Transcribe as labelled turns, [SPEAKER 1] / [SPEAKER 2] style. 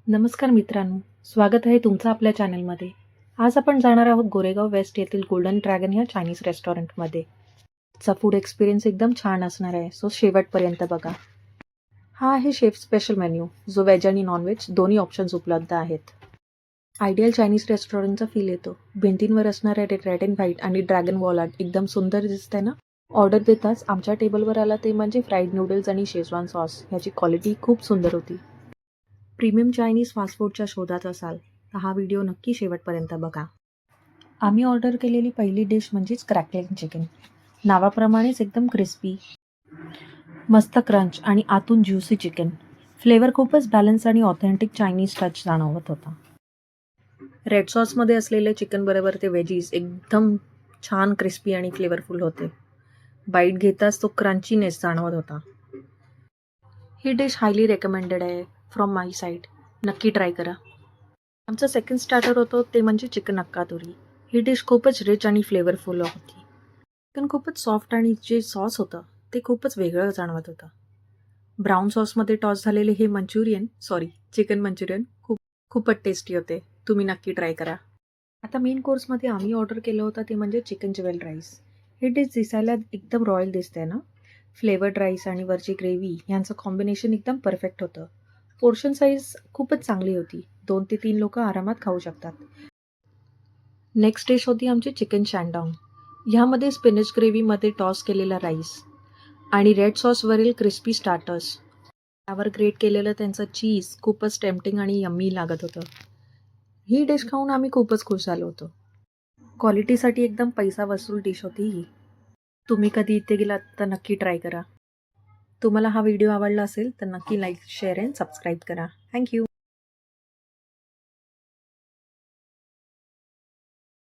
[SPEAKER 1] नमस्कार मित्रांनो, स्वागत आहे तुमचं आपल्या चॅनलमध्ये. आज आपण जाणार आहोत गोरेगाव वेस्ट येथील गोल्डन ड्रॅगन ह्या चायनीज रेस्टॉरंटमध्ये. चा फूड एक्सपिरियन्स एकदम छान असणार आहे, सो शेवटपर्यंत बघा. हा आहे शेफ स्पेशल मेन्यू, जो व्हेज आणि नॉनव्हेज दोन्ही ऑप्शन्स उपलब्ध आहेत. आयडियल चायनीज रेस्टॉरंटचा फील येतो. भिंतींवर असणाऱ्या रेड अँड व्हाईट आणि ड्रॅगन वॉल आर्ट एकदम सुंदर दिसतंय ना? ऑर्डर देताच आमच्या टेबलवर आला ते म्हणजे फ्राईड नूडल्स आणि शेजवान सॉस. ह्याची क्वालिटी खूप सुंदर होती. प्रीमियम चायनीज फास्ट फूडच्या शोधात असाल तर हा व्हिडिओ नक्की शेवटपर्यंत बघा. आम्ही ऑर्डर केलेली पहिली डिश म्हणजेच क्रॅकलिंग चिकन. नावाप्रमाणेच एकदम क्रिस्पी, मस्त क्रंच आणि आतून ज्युसी चिकन. फ्लेवर खूपच बॅलन्स आणि ऑथेंटिक चायनीज टच जाणवत होता. रेड सॉसमध्ये असलेले चिकन बरोबर ते वेजीज एकदम छान क्रिस्पी आणि फ्लेवरफुल होते. बाईट घेताच तो क्रंचीनेस जाणवत होता. ही डिश हायली रेकमेंडेड आहे फ्रॉम माय साईड. नक्की ट्राय करा. आमचं सेकंड स्टार्टर होतं ते म्हणजे चिकन अक्का तोरी. ही डिश खूपच रिच आणि फ्लेवरफुल होती. चिकन खूपच सॉफ्ट आणि जे सॉस होतं ते खूपच वेगळं जाणवत होतं. ब्राऊन सॉसमध्ये टॉस झालेले हे चिकन मंचुरियन खूपच टेस्टी होते. तुम्ही नक्की ट्राय करा. आता मेन कोर्समध्ये आम्ही ऑर्डर केलं होतं ते म्हणजे चिकन ज्वेल राईस. ही डिश दिसायला एकदम रॉयल दिसते ना? फ्लेवर्ड राईस आणि वरची ग्रेव्ही यांचं कॉम्बिनेशन एकदम परफेक्ट होतं. पोर्शन साईज खूपच चांगली होती. 2 ते 3 लोकं आरामात खाऊ शकतात. नेक्स्ट डिश होती आमची चिकन शँडॉंग. ह्यामध्ये स्पिनच ग्रेव्हीमध्ये टॉस केलेला राईस आणि रेड सॉसवरील क्रिस्पी स्टार्टर्स. त्यावर ग्रेट केलेलं त्यांचं चीज खूपच टेम्प्टिंग आणि यम्मी लागत होतं. ही डिश खाऊन आम्ही खूपच खुश झालो होतो. क्वालिटीसाठी एकदम पैसा वसूल डिश होती ही. तुम्ही कधी इथे गेलात तर नक्की ट्राय करा. तुम्हाला हा व्हिडिओ आवडला असेल तर नक्की लाईक, शेअर अँड सबस्क्राईब करा. थँक्यू.